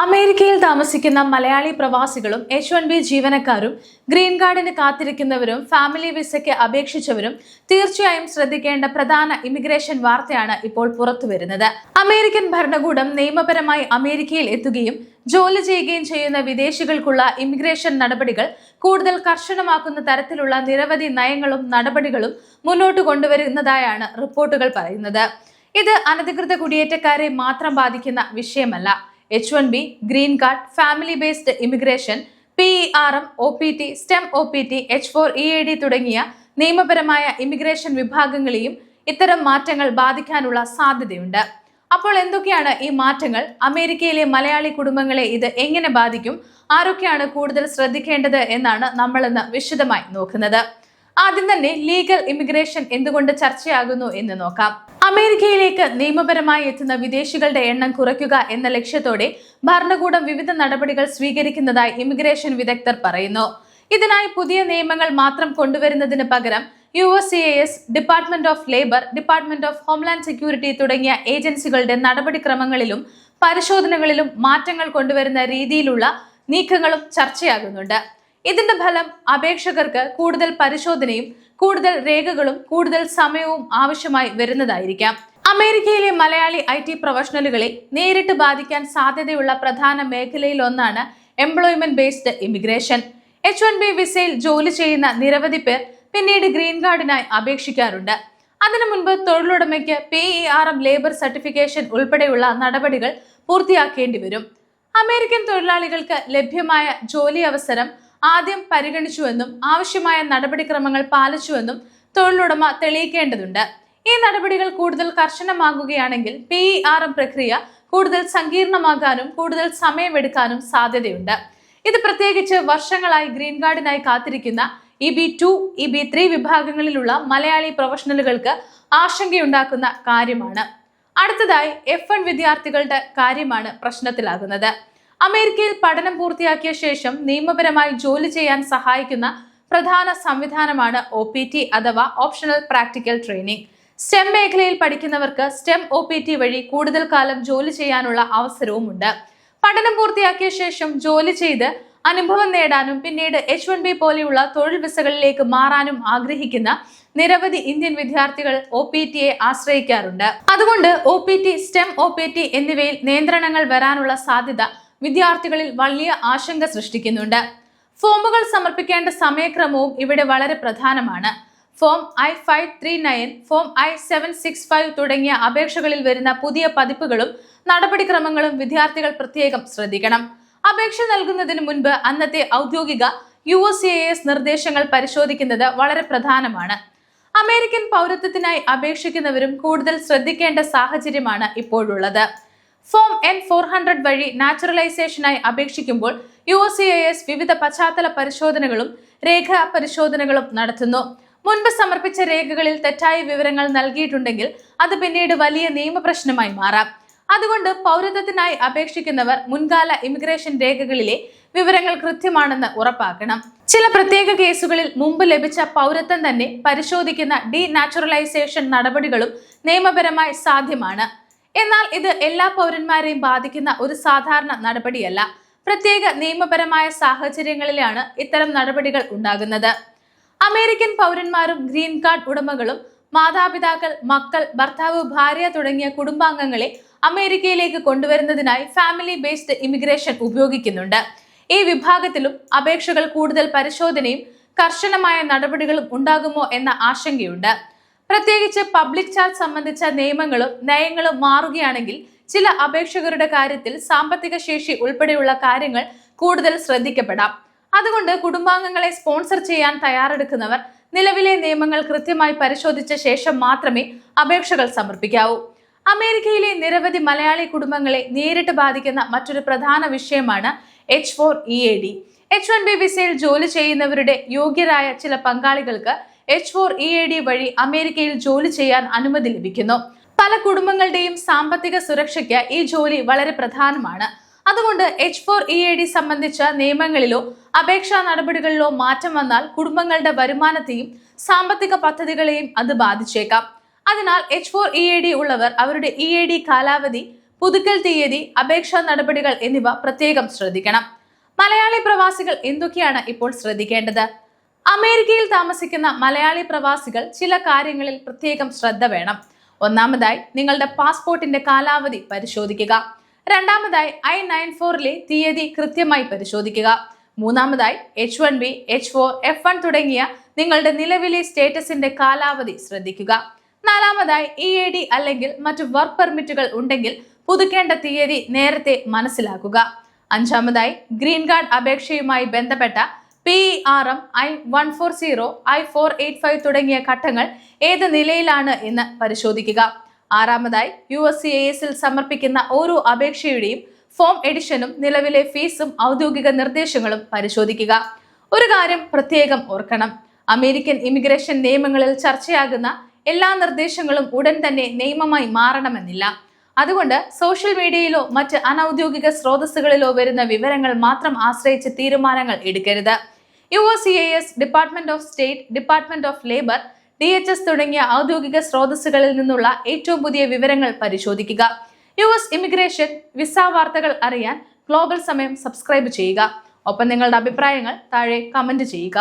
അമേരിക്കയിൽ താമസിക്കുന്ന മലയാളി പ്രവാസികളും H1B ജീവനക്കാരും ഗ്രീൻ കാർഡിന് കാത്തിരിക്കുന്നവരും ഫാമിലി വിസയ്ക്ക് അപേക്ഷിച്ചവരും തീർച്ചയായും ശ്രദ്ധിക്കേണ്ട പ്രധാന ഇമിഗ്രേഷൻ വാർത്തയാണ് ഇപ്പോൾ പുറത്തുവരുന്നത്. അമേരിക്കൻ ഭരണകൂടം നിയമപരമായി അമേരിക്കയിൽ എത്തുകയും ജോലി ചെയ്യുകയും ചെയ്യുന്ന വിദേശികൾക്കുള്ള ഇമിഗ്രേഷൻ നടപടികൾ കൂടുതൽ കർശനമാക്കുന്ന തരത്തിലുള്ള നിരവധി നയങ്ങളും നടപടികളും മുന്നോട്ട് കൊണ്ടുവരുന്നതായാണ് റിപ്പോർട്ടുകൾ പറയുന്നത്. ഇത് അനധികൃത കുടിയേറ്റക്കാരെ മാത്രം ബാധിക്കുന്ന വിഷയമല്ല. H1B, green card, family based immigration, PERM, OPT, STEM OPT, H4EAD തുടങ്ങിയ നിയമപരമായ ഇമിഗ്രേഷൻ വിഭാഗങ്ങളെയും ഇത്തരം മാറ്റങ്ങൾ ബാധിക്കാനുള്ള സാധ്യതയുണ്ട്. അപ്പോൾ എന്തൊക്കെയാണ് ഈ മാറ്റങ്ങൾ? അമേരിക്കയിലെ മലയാളി കുടുംബങ്ങളെ ഇത് എങ്ങനെ ബാധിക്കും? ആരൊക്കെയാണ് കൂടുതൽ ശ്രദ്ധിക്കേണ്ടത് എന്നാണ് നമ്മൾ ഇന്ന് വിശദമായി നോക്കുന്നത്. ആദ്യം തന്നെ ലീഗൽ ഇമിഗ്രേഷൻ എന്തുകൊണ്ട് ചർച്ചയാകുന്നു എന്ന് നോക്കാം. അമേരിക്കയിലേക്ക് നിയമപരമായി എത്തുന്ന വിദേശികളുടെ എണ്ണം കുറയ്ക്കുക എന്ന ലക്ഷ്യത്തോടെ ഭരണകൂടം വിവിധ നടപടികൾ സ്വീകരിക്കുന്നതായി ഇമിഗ്രേഷൻ വിദഗ്ധർ പറയുന്നു. ഇതിനായി പുതിയ നിയമങ്ങൾ മാത്രം കൊണ്ടുവരുന്നതിന് പകരം USCIS, department of labour, department of homeland security തുടങ്ങിയ ഏജൻസികളുടെ നടപടിക്രമങ്ങളിലും പരിശോധനകളിലും മാറ്റങ്ങൾ കൊണ്ടുവരുന്ന രീതിയിലുള്ള നീക്കങ്ങളും ചർച്ചയാകുന്നുണ്ട്. ഇതിന്റെ ഫലം അപേക്ഷകർക്ക് കൂടുതൽ പരിശോധനയും കൂടുതൽ രേഖകളും കൂടുതൽ സമയവും ആവശ്യമായി വരുന്നതായിരിക്കാം. അമേരിക്കയിലെ മലയാളി IT പ്രൊഫഷണലുകളെ നേരിട്ട് ബാധിക്കാൻ സാധ്യതയുള്ള പ്രധാന മേഖലയിലൊന്നാണ് എംപ്ലോയ്മെന്റ് ബേസ്ഡ് ഇമിഗ്രേഷൻ. H1B വിസയിൽ ജോലി ചെയ്യുന്ന നിരവധി പേർ പിന്നീട് ഗ്രീൻ കാർഡിനായി അപേക്ഷിക്കാറുണ്ട്. അതിനു മുൻപ് തൊഴിലുടമയ്ക്ക് PERM ലേബർ സർട്ടിഫിക്കേഷൻ ഉൾപ്പെടെയുള്ള നടപടികൾ പൂർത്തിയാക്കേണ്ടി വരും. അമേരിക്കൻ തൊഴിലാളികൾക്ക് ലഭ്യമായ ജോലി അവസരം ആദ്യം പരിഗണിച്ചുവെന്നും ആവശ്യമായ നടപടിക്രമങ്ങൾ പാലിച്ചുവെന്നും തൊഴിലുടമ തെളിയിക്കേണ്ടതുണ്ട്. ഈ നടപടികൾ കൂടുതൽ കർശനമാകുകയാണെങ്കിൽ PERM പ്രക്രിയ കൂടുതൽ സങ്കീർണമാകാനും കൂടുതൽ സമയമെടുക്കാനും സാധ്യതയുണ്ട്. ഇത് പ്രത്യേകിച്ച് വർഷങ്ങളായി ഗ്രീൻ കാർഡിനായി കാത്തിരിക്കുന്ന EB2, EB3 വിഭാഗങ്ങളിലുള്ള മലയാളി പ്രൊഫഷണലുകൾക്ക് ആശങ്കയുണ്ടാക്കുന്ന കാര്യമാണ്. അടുത്തതായി F1 വിദ്യാർത്ഥികളുടെ കാര്യമാണ് പ്രശ്നത്തിലാകുന്നത്. അമേരിക്കയിൽ പഠനം പൂർത്തിയാക്കിയ ശേഷം നിയമപരമായി ജോലി ചെയ്യാൻ സഹായിക്കുന്ന പ്രധാന സംവിധാനമാണ് OPT അഥവാ ഓപ്ഷണൽ പ്രാക്ടിക്കൽ ട്രെയിനിങ്. STEM മേഖലയിൽ പഠിക്കുന്നവർക്ക് STEM OPT വഴി കൂടുതൽ കാലം ജോലി ചെയ്യാനുള്ള അവസരവുമുണ്ട്. പഠനം പൂർത്തിയാക്കിയ ശേഷം ജോലി ചെയ്ത് അനുഭവം നേടാനും പിന്നീട് H1B പോലെയുള്ള തൊഴിൽ വിസകളിലേക്ക് മാറാനും ആഗ്രഹിക്കുന്ന നിരവധി ഇന്ത്യൻ വിദ്യാർത്ഥികൾ OPTയെ ആശ്രയിക്കാറുണ്ട്. അതുകൊണ്ട് OPT, STEM OPT എന്നിവയിൽ നിയന്ത്രണങ്ങൾ വരാനുള്ള സാധ്യത വിദ്യാർത്ഥികളിൽ വലിയ ആശങ്ക സൃഷ്ടിക്കുന്നുണ്ട്. ഫോമുകൾ സമർപ്പിക്കേണ്ട സമയക്രമവും ഇവിടെ വളരെ പ്രധാനമാണ്. ഫോം I-539, ഫോം I-765 തുടങ്ങിയ അപേക്ഷകളിൽ വരുന്ന പുതിയ പതിപ്പുകളും നടപടിക്രമങ്ങളും വിദ്യാർത്ഥികൾ പ്രത്യേകം ശ്രദ്ധിക്കണം. അപേക്ഷ നൽകുന്നതിന് മുൻപ് അന്നത്തെ ഔദ്യോഗിക USCIS നിർദ്ദേശങ്ങൾ പരിശോധിക്കുന്നത് വളരെ പ്രധാനമാണ്. അമേരിക്കൻ പൗരത്വത്തിനായി അപേക്ഷിക്കുന്നവരും കൂടുതൽ ശ്രദ്ധിക്കേണ്ട സാഹചര്യമാണ് ഇപ്പോഴുള്ളത്. ഫോം N-400 വഴി നാച്ചുറലൈസേഷനായി അപേക്ഷിക്കുമ്പോൾ USCIS വിവിധ പശ്ചാത്തല പരിശോധനകളും രേഖാ പരിശോധനകളും നടത്തുന്നു. മുൻപ് സമർപ്പിച്ച രേഖകളിൽ തെറ്റായ വിവരങ്ങൾ നൽകിയിട്ടുണ്ടെങ്കിൽ അത് പിന്നീട് വലിയ നിയമപ്രശ്നമായി മാറാം. അതുകൊണ്ട് പൗരത്വത്തിനായി അപേക്ഷിക്കുന്നവർ മുൻകാല ഇമിഗ്രേഷൻ രേഖകളിലെ വിവരങ്ങൾ കൃത്യമാണെന്ന് ഉറപ്പാക്കണം. ചില പ്രത്യേക കേസുകളിൽ മുമ്പ് ലഭിച്ച പൗരത്വം തന്നെ പരിശോധിക്കുന്ന ഡീനാച്ചുറലൈസേഷൻ നടപടികളും നിയമപരമായി സാധ്യമാണ്. എന്നാൽ ഇത് എല്ലാ പൗരന്മാരെയും ബാധിക്കുന്ന ഒരു സാധാരണ നടപടിയല്ല. പ്രത്യേക നിയമപരമായ സാഹചര്യങ്ങളിലാണ് ഇത്തരം നടപടികൾ ഉണ്ടാകുന്നത്. അമേരിക്കൻ പൗരന്മാരും ഗ്രീൻ കാർഡ് ഉടമകളും മാതാപിതാക്കൾ, മക്കൾ, ഭർത്താവ്, ഭാര്യ തുടങ്ങിയ കുടുംബാംഗങ്ങളെ അമേരിക്കയിലേക്ക് കൊണ്ടുവരുന്നതിനായി ഫാമിലി ബേസ്ഡ് ഇമിഗ്രേഷൻ ഉപയോഗിക്കുന്നുണ്ട്. ഈ വിഭാഗത്തിലും അപേക്ഷകൾ കൂടുതൽ പരിശോധനയും കർശനമായ നടപടികളും ഉണ്ടാകുമോ എന്ന ആശങ്കയുണ്ട്. പ്രത്യേകിച്ച് പബ്ലിക് ചാർജ് സംബന്ധിച്ച നിയമങ്ങളും നയങ്ങളും മാറുകയാണെങ്കിൽ ചില അപേക്ഷകരുടെ കാര്യത്തിൽ സാമ്പത്തിക ശേഷി ഉൾപ്പെടെയുള്ള കാര്യങ്ങൾ കൂടുതൽ ശ്രദ്ധിക്കപ്പെടാം. അതുകൊണ്ട് കുടുംബാംഗങ്ങളെ സ്പോൺസർ ചെയ്യാൻ തയ്യാറെടുക്കുന്നവർ നിലവിലെ നിയമങ്ങൾ കൃത്യമായി പരിശോധിച്ച ശേഷം മാത്രമേ അപേക്ഷകൾ സമർപ്പിക്കാവൂ. അമേരിക്കയിലെ നിരവധി മലയാളി കുടുംബങ്ങളെ നേരിട്ട് ബാധിക്കുന്ന മറ്റൊരു പ്രധാന വിഷയമാണ് H4EAD. H1B വിസയിൽ ജോലി ചെയ്യുന്നവരുടെ യോഗ്യരായ ചില പങ്കാളികൾക്ക് H4EAD വഴി അമേരിക്കയിൽ ജോലി ചെയ്യാൻ അനുമതി ലഭിക്കുന്നു. പല കുടുംബങ്ങളുടെയും സാമ്പത്തിക സുരക്ഷയ്ക്ക് ഈ ജോലി വളരെ പ്രധാനമാണ്. അതുകൊണ്ട് H4EAD സംബന്ധിച്ച നിയമങ്ങളിലോ അപേക്ഷാ നടപടികളിലോ മാറ്റം വന്നാൽ കുടുംബങ്ങളുടെ വരുമാനത്തെയും സാമ്പത്തിക പദ്ധതികളെയും അത് ബാധിച്ചേക്കാം. അതിനാൽ H4EAD ഉള്ളവർ അവരുടെ EAD കാലാവധി പുതുക്കൽ തീയതി, അപേക്ഷാ നടപടികൾ എന്നിവ പ്രത്യേകം ശ്രദ്ധിക്കണം. മലയാളി പ്രവാസികൾ എന്തൊക്കെയാണ് ഇപ്പോൾ ശ്രദ്ധിക്കേണ്ടത്? അമേരിക്കയിൽ താമസിക്കുന്ന മലയാളി പ്രവാസികൾ ചില കാര്യങ്ങളിൽ പ്രത്യേകം ശ്രദ്ധ വേണം. ഒന്നാമതായി, നിങ്ങളുടെ പാസ്പോർട്ടിന്റെ കാലാവധി പരിശോധിക്കുക. രണ്ടാമതായി, I-94 തീയതി കൃത്യമായി പരിശോധിക്കുക. മൂന്നാമതായി, H1B, H4, F1 തുടങ്ങിയ നിങ്ങളുടെ നിലവിലെ സ്റ്റേറ്റസിന്റെ കാലാവധി ശ്രദ്ധിക്കുക. നാലാമതായി, EAD അല്ലെങ്കിൽ മറ്റു വർക്ക് പെർമിറ്റുകൾ ഉണ്ടെങ്കിൽ പുതുക്കേണ്ട തീയതി നേരത്തെ മനസ്സിലാക്കുക. അഞ്ചാമതായി, ഗ്രീൻ കാർഡ് അപേക്ഷയുമായി ബന്ധപ്പെട്ട PERM, I-140, I-485 തുടങ്ങിയ ഘട്ടങ്ങൾ ഏത് നിലയിലാണ് എന്ന് പരിശോധിക്കുക. ആറാമതായി, USCIS സമർപ്പിക്കുന്ന ഓരോ അപേക്ഷയുടെയും ഫോം എഡിഷനും നിലവിലെ ഫീസും ഔദ്യോഗിക നിർദ്ദേശങ്ങളും പരിശോധിക്കുക. ഒരു കാര്യം പ്രത്യേകം ഓർക്കണം, അമേരിക്കൻ ഇമിഗ്രേഷൻ നിയമങ്ങളിൽ ചർച്ചയാകുന്ന എല്ലാ നിർദ്ദേശങ്ങളും ഉടൻ തന്നെ നിയമമായി മാറണമെന്നില്ല. അതുകൊണ്ട് സോഷ്യൽ മീഡിയയിലോ മറ്റ് അനൌദ്യോഗിക സ്രോതസ്സുകളിലോ വരുന്ന വിവരങ്ങൾ മാത്രം ആശ്രയിച്ച് തീരുമാനങ്ങൾ എടുക്കരുത്. USCIS, department of state, department of labour, DHS തുടങ്ങിയ ഔദ്യോഗിക സ്രോതസ്സുകളിൽ നിന്നുള്ള ഏറ്റവും പുതിയ വിവരങ്ങൾ പരിശോധിക്കുക. US ഇമിഗ്രേഷൻ, വിസ വാർത്തകൾ അറിയാൻ ഗ്ലോബൽ സമയം സബ്സ്ക്രൈബ് ചെയ്യുക. ഒപ്പം നിങ്ങളുടെ അഭിപ്രായങ്ങൾ താഴെ കമന്റ് ചെയ്യുക.